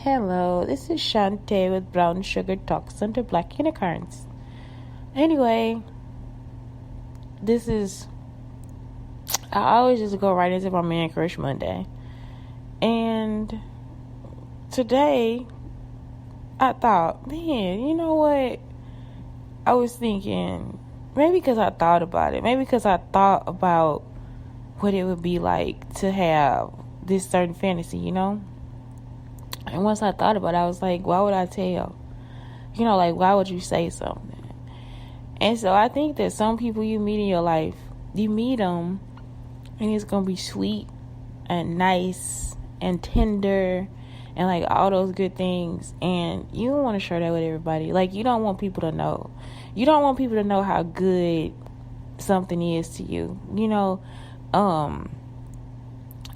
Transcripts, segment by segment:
Hello, this is Shantae with Brown Sugar Talks under Black Unicorns. Anyway, I always just go right into my Man Crush Monday. And today, I thought, man, you know what? I was thinking, maybe because I thought about it. Maybe because I thought about what it would be like to have this certain fantasy, you know? And once I thought about it, I was like, why would I tell? You know, like, why would you say something? And so I think that some people you meet in your life, you meet them, and it's going to be sweet and nice and tender and, like, all those good things. And you don't want to share that with everybody. Like, you don't want people to know. You don't want people to know how good something is to you. You know,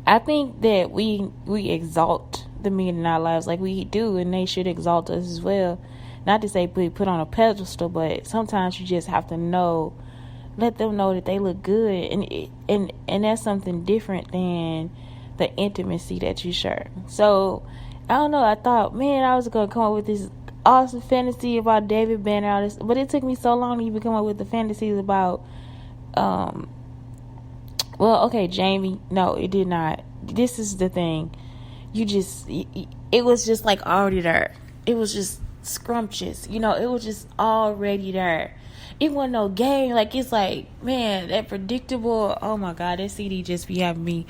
I think that we exalt the men in our lives like we do, and they should exalt us as well. Not to say put on a pedestal, but sometimes you just have to know, let them know that they look good, and that's something different than the intimacy that you share. So I don't know. I thought, man, I was gonna come up with this awesome fantasy about David Banner, but it took me so long to even come up with the fantasies about Jamie. No, it did not. This is the thing. It was just like already there. It was just scrumptious. You know, it was just already there. It wasn't no game. Like, it's like, man, that predictable. Oh my God, that CD just be having me.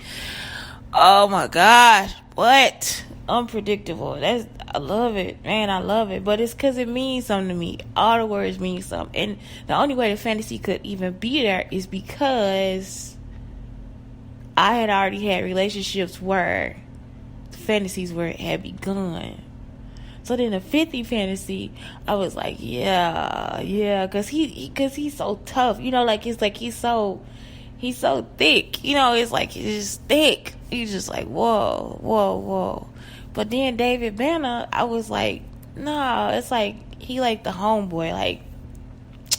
Oh my gosh, what? Unpredictable. I love it, man. I love it. But it's because it means something to me. All the words mean something. And the only way the fantasy could even be there is because I had already had relationships where fantasies had begun. So then the 50 fantasy, I was like, yeah, because he's so tough, you know, like it's like he's so thick, you know, it's like he's just thick. He's just like whoa. But then David Banner, I was like, no, it's like he like the homeboy, like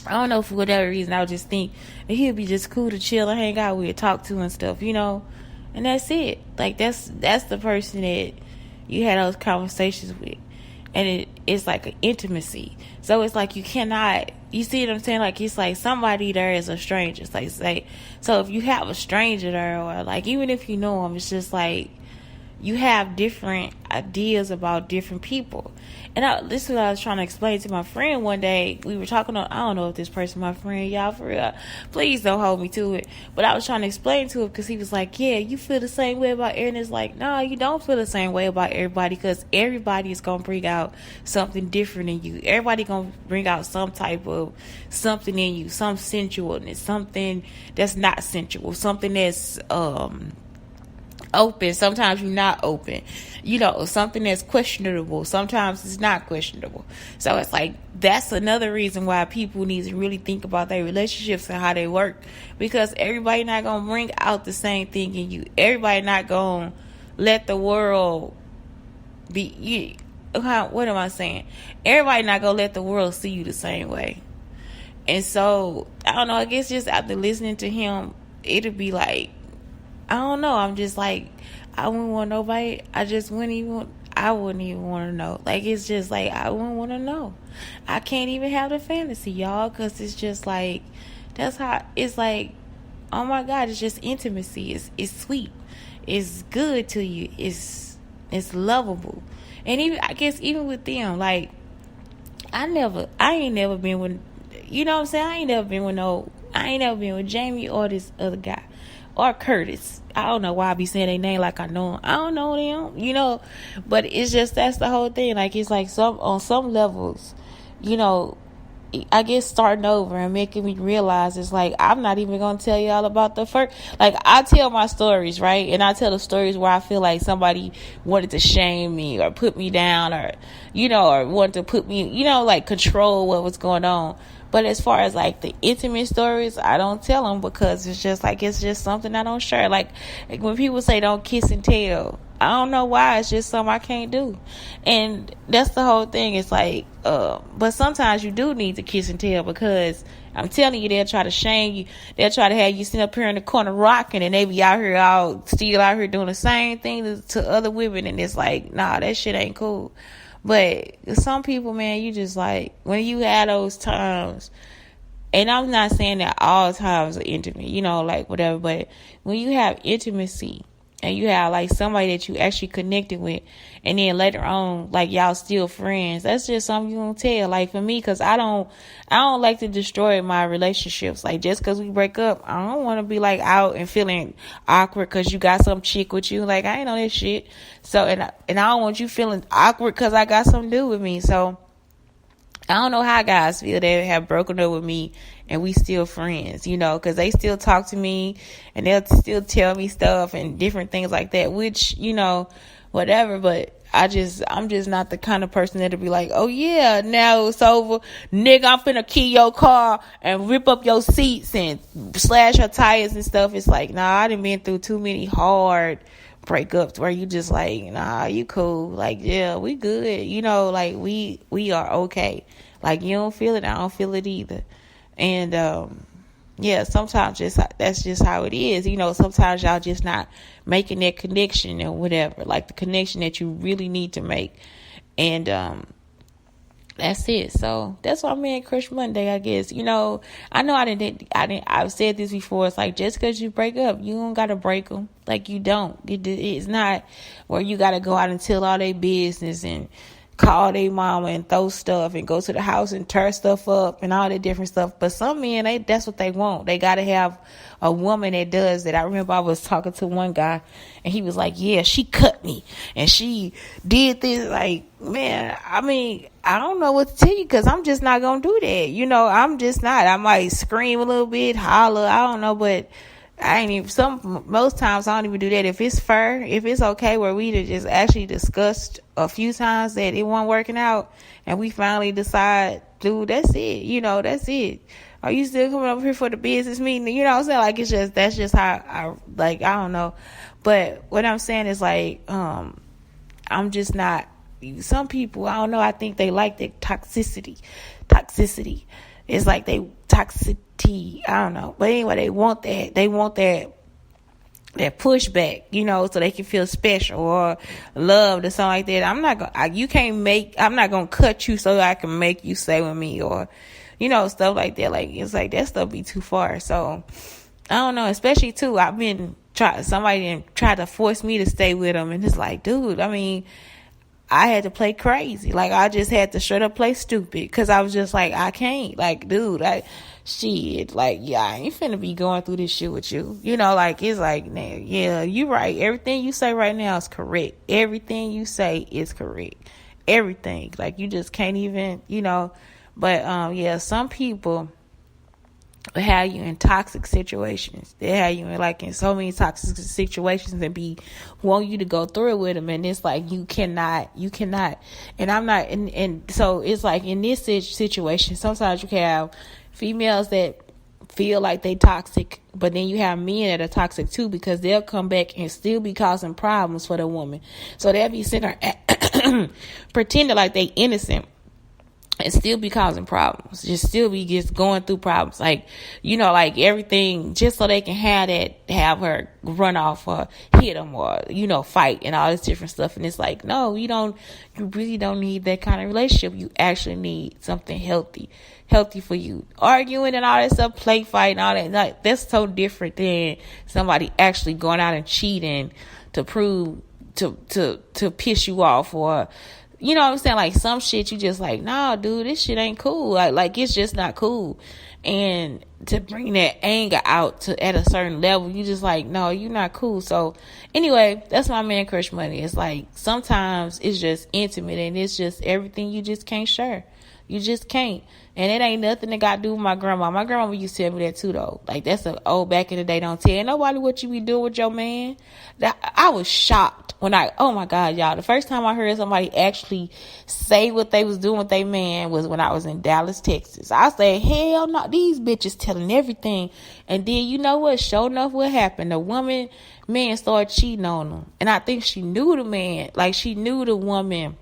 I don't know, for whatever reason, I would just think that he'd be just cool to chill and hang out with, talk to and stuff, you know. And that's it. Like, that's the person that you had those conversations with. And it's like an intimacy. So it's like you cannot, you see what I'm saying? Like, it's like somebody there is a stranger. It's like, so if you have a stranger there, or like, even if you know them, it's just like, you have different ideas about different people. And this is what I was trying to explain to my friend one day. We were talking on, I don't know if this person my friend, y'all, for real, please don't hold me to it. But I was trying to explain to him because he was like, yeah, you feel the same way about Aaron. It's like, no, you don't feel the same way about everybody, because everybody is going to bring out something different in you. Everybody going to bring out some type of something in you, some sensualness, something that's not sensual, something that's open. Sometimes you're not open, you know, something that's questionable. Sometimes it's not questionable. So it's like, that's another reason why people need to really think about their relationships and how they work, because everybody not gonna bring out the same thing in you. Everybody not gonna let the world be you. What am I saying? Everybody not gonna let the world see you the same way. And so I don't know, I guess just after listening to him, it'll be like, I don't know. I'm just like, I wouldn't want nobody. I wouldn't even want to know. Like, it's just like, I wouldn't want to know. I can't even have the fantasy, y'all, because it's just like, that's how, it's like, oh my God, it's just intimacy. It's sweet. It's good to you. It's lovable. And even, I guess, even with them, like, I ain't never been with, you know what I'm saying? I ain't never been with Jamie or this other guy. Or Curtis. I don't know why I be saying their name like I know them. I don't know them, you know. But it's just, that's the whole thing. Like, it's like on some levels, you know, I guess starting over and making me realize it's like, I'm not even going to tell y'all about the first. Like, I tell my stories, right? And I tell the stories where I feel like somebody wanted to shame me or put me down, or, you know, or wanted to put me, you know, like control what was going on. But as far as like the intimate stories, I don't tell them, because it's just like, it's just something I don't share. Like when people say don't kiss and tell, I don't know why. It's just something I can't do. And that's the whole thing. It's like, but sometimes you do need to kiss and tell, because I'm telling you, they'll try to shame you. They'll try to have you sit up here in the corner rocking, and they be out here still out here doing the same thing to other women. And it's like, nah, that shit ain't cool. But some people, man, you just like, when you have those times, and I'm not saying that all times are intimate, like whatever, but when you have intimacy and you have like somebody that you actually connected with, and then later on, like y'all still friends, that's just something you gonna tell. Like for me, because I don't like to destroy my relationships. Like just because we break up, I don't want to be like out and feeling awkward because you got some chick with you. Like I ain't on that shit. So and I don't want you feeling awkward because I got something to do with me. So I don't know how guys feel that have broken up with me and we still friends, because they still talk to me and they'll still tell me stuff and different things like that, which, whatever. But I'm just not the kind of person that'll be like, oh yeah, now it's over. Nigga, I'm finna key your car and rip up your seats and slash your tires and stuff. It's like, nah, I done been through too many hard breakups where you just like, nah, you cool. Like, yeah, we good. Like we are okay. Like you don't feel it, I don't feel it either. And, yeah, sometimes that's just how it is. Sometimes y'all just not making that connection or whatever, like the connection that you really need to make. And, that's it. So that's why I'm in Crush Monday, I guess. I know I've said this before. It's like, just because you break up, you don't got to break them. Like you don't. It's not where you got to go out and tell all their business and call their mama and throw stuff and go to the house and tear stuff up and all that different stuff. But some men, that's what they want. They got to have a woman that does that. I remember I was talking to one guy and he was like, yeah, she cut me and she did this. Like, man, I mean, I don't know what to tell you, because I'm just not going to do that. I'm just not. I might scream a little bit, holler, I don't know, but I ain't even, most times I don't even do that. If it's fair, if it's okay, where we just actually discussed a few times that it wasn't working out and we finally decide, dude, that's it. That's it. Are you still coming over here for the business meeting? You know what I'm saying? Like, that's just how I don't know. But what I'm saying is like, I'm just not, some people, I don't know, I think they like the toxicity. It's like they toxicity, I don't know. But anyway, they want that pushback, so they can feel special or loved or something like that. I'm not gonna cut you so I can make you stay with me, or, stuff like that. Like, it's like that stuff be too far. So I don't know, especially too, somebody tried to force me to stay with them, and it's like, dude, I mean, I had to play crazy. Like, I just had to straight up play stupid, because I was just like, I can't. Like, dude, shit. Like, yeah, I ain't finna be going through this shit with you. Like, it's like, nah, yeah, you right. Everything you say right now is correct. Everything you say is correct. Everything. Like, you just can't even, But, yeah, some people have you in toxic situations. They have you in so many toxic situations and want you to go through it with them, and it's like you cannot. And I'm not. And so it's like in this situation, sometimes you can have females that feel like they toxic, but then you have men that are toxic too, because they'll come back and still be causing problems for the woman. So they'll be sitting there pretending like they innocent and still be causing problems, just going through problems, like, like everything, just so they can have her run off or hit them or, fight and all this different stuff. And it's like, no, you really don't need that kind of relationship. You actually need something healthy for you. Arguing and all that stuff, play fight and all that, like, that's so different than somebody actually going out and cheating to prove, to piss you off, or, you know what I'm saying? Like, some shit you just like, nah, dude, this shit ain't cool. Like it's just not cool. And to bring that anger out at a certain level, you just like, no, you're not cool. So anyway, that's my man Crush Money. It's like, sometimes it's just intimate and it's just everything you just can't share. You just can't. And it ain't nothing that got to do with my grandma. My grandma used to tell me that too, though. Like, that's back in the day, don't tell nobody what you be doing with your man. I was shocked oh my God, y'all. The first time I heard somebody actually say what they was doing with their man was when I was in Dallas, Texas. I said, hell no, these bitches telling everything. And then you know what? Sure enough, what happened? The man started cheating on him. And I think she knew the man. Like, she knew the woman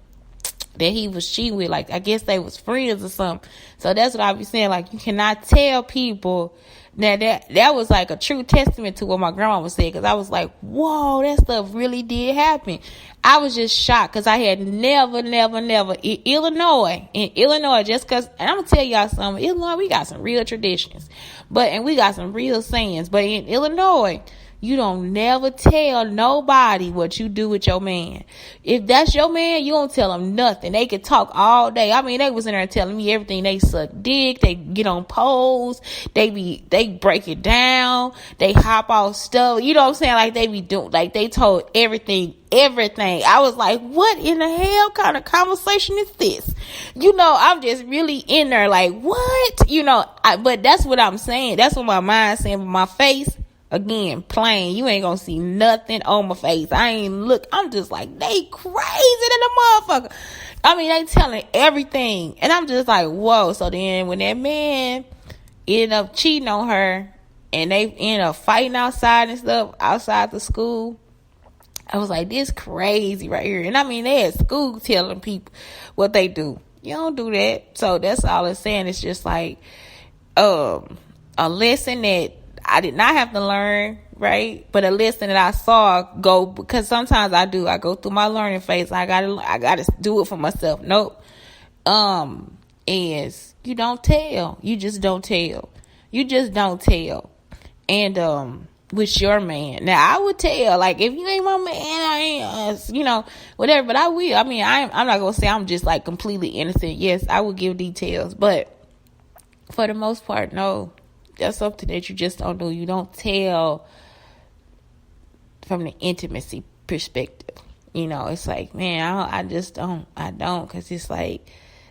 that he was cheating with. Like, I guess they was friends or something. So that's what I be saying. Like, you cannot tell people. Now, that was like a true testament to what my grandma was saying. Because I was like, whoa, that stuff really did happen. I was just shocked because I had never in Illinois, just because, and I'm going to tell y'all something. Illinois, we got some real traditions. And we got some real sayings. But in Illinois, you don't never tell nobody what you do with your man. If that's your man, you don't tell them nothing. They could talk all day. I mean, they was in there telling me everything. They suck dick. They get on poles. They break it down. They hop off stuff. You know what I'm saying? Like, they be doing, like, they told everything. I was like, what in the hell kind of conversation is this? You know, I'm just really in there like, what? You know, but that's what I'm saying. That's what my mind's saying. But my face, again, plain. You ain't gonna see nothing on my face. I ain't look. I'm just like, they crazy than a motherfucker. I mean, they telling everything. And I'm just like, whoa. So then when that man ended up cheating on her and they ended up fighting outside and stuff, outside the school, I was like, this crazy right here. And I mean, they at school telling people what they do. You don't do that. So that's all it's saying. It's just like a lesson that I did not have to learn, right? But a lesson that I saw go, because sometimes I go through my learning phase. I gotta do it for myself. Nope. Is you don't tell. You just don't tell. And, with your man. Now, I would tell, like, if you ain't my man, I ain't, whatever, but I will. I mean, I'm not gonna say I'm just, like, completely innocent. Yes, I will give details, but for the most part, no. That's something that you just don't do. You don't tell from the intimacy perspective. You know, it's like, man, I don't, because it's like,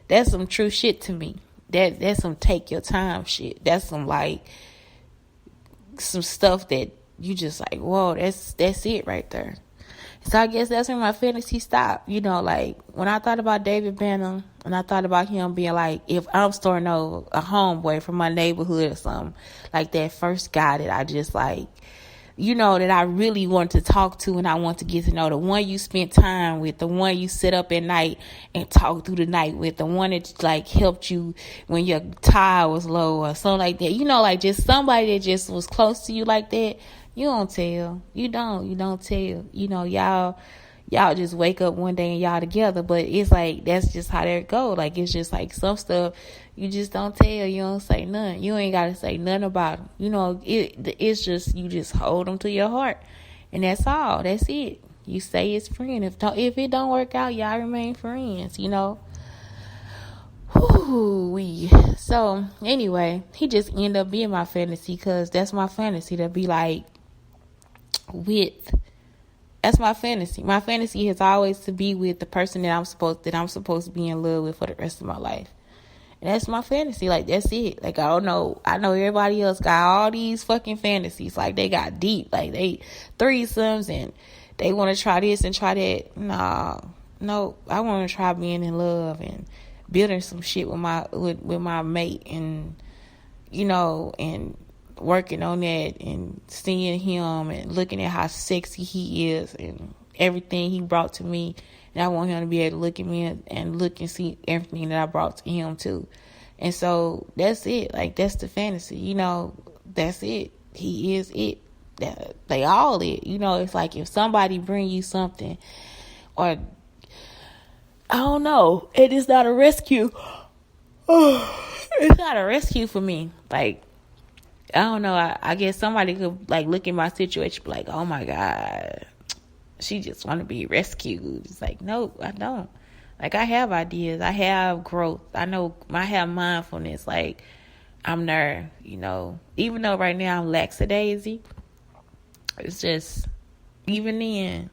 that's some true shit to me. That's some take your time shit. That's some, like, some stuff that you just like, whoa, that's it right there. So I guess that's when my fantasy stopped. You know, like, when I thought about David Banner, and I thought about him being like, if I'm starting a homeboy from my neighborhood or something, like that first guy that I just like, you know, that I really want to talk to and I want to get to know, the one you spent time with, the one you sit up at night and talk through the night with, the one that like helped you when your tire was low or something like that. You know, like just somebody that just was close to you like that. You don't tell. You don't tell. You know, y'all just wake up one day and y'all together, but it's like, that's just how that go. Like, it's just like some stuff you just don't tell. You don't say nothing. You ain't got to say nothing about them. You know, it's just, you just hold them to your heart. And that's all. That's it. You say it's friend. If it don't work out, y'all remain friends, you know. So, anyway, he just ended up being my fantasy, because that's my fantasy, to be like, that's my fantasy. My fantasy is always to be with the person that I'm supposed to be in love with for the rest of my life. And that's my fantasy. Like, that's it. Like, I don't know. I know everybody else got all these fucking fantasies. Like, they got deep. Like, they threesomes and they want to try this and try that. No. I want to try being in love and building some shit with my mate, and, you know, and working on that and seeing him and looking at how sexy he is and everything he brought to me. And I want him to be able to look at me and look and see everything that I brought to him too. And so that's it. Like, that's the fantasy, you know, that's it. He is it. They all it. You know, it's like if somebody bring you something, or I don't know, it is not a rescue. It's not a rescue for me. Like, I don't know. I guess somebody could like look at my situation, be like, oh my God, she just want to be rescued. It's like, no, I don't. Like, I have ideas. I have growth. I know I have mindfulness. Like, I'm there, you know. Even though right now I'm lackadaisy, it's just, even then,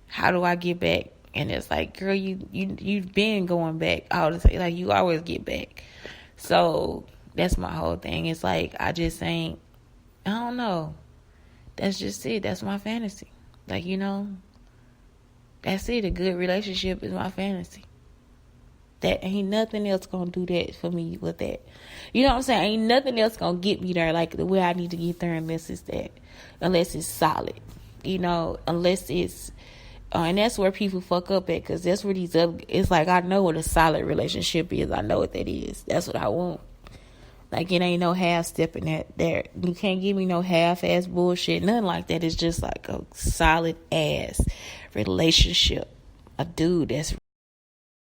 how do I get back? And it's like, girl, you've been going back all the time. Like, you always get back. So that's my whole thing. It's like, I just ain't, I don't know. That's just it. That's my fantasy. Like, you know, that's it. A good relationship is my fantasy. That ain't nothing else gonna do that for me with that. You know what I'm saying? Ain't nothing else gonna get me there like the way I need to get there unless it's solid. Unless it's and that's where people fuck up at, because that's where it's like, I know what a solid relationship is. I know what that is. That's what I want. Like, it ain't no half stepping that there. You can't give me no half ass bullshit. Nothing like that. It's just like a solid ass relationship. A dude that's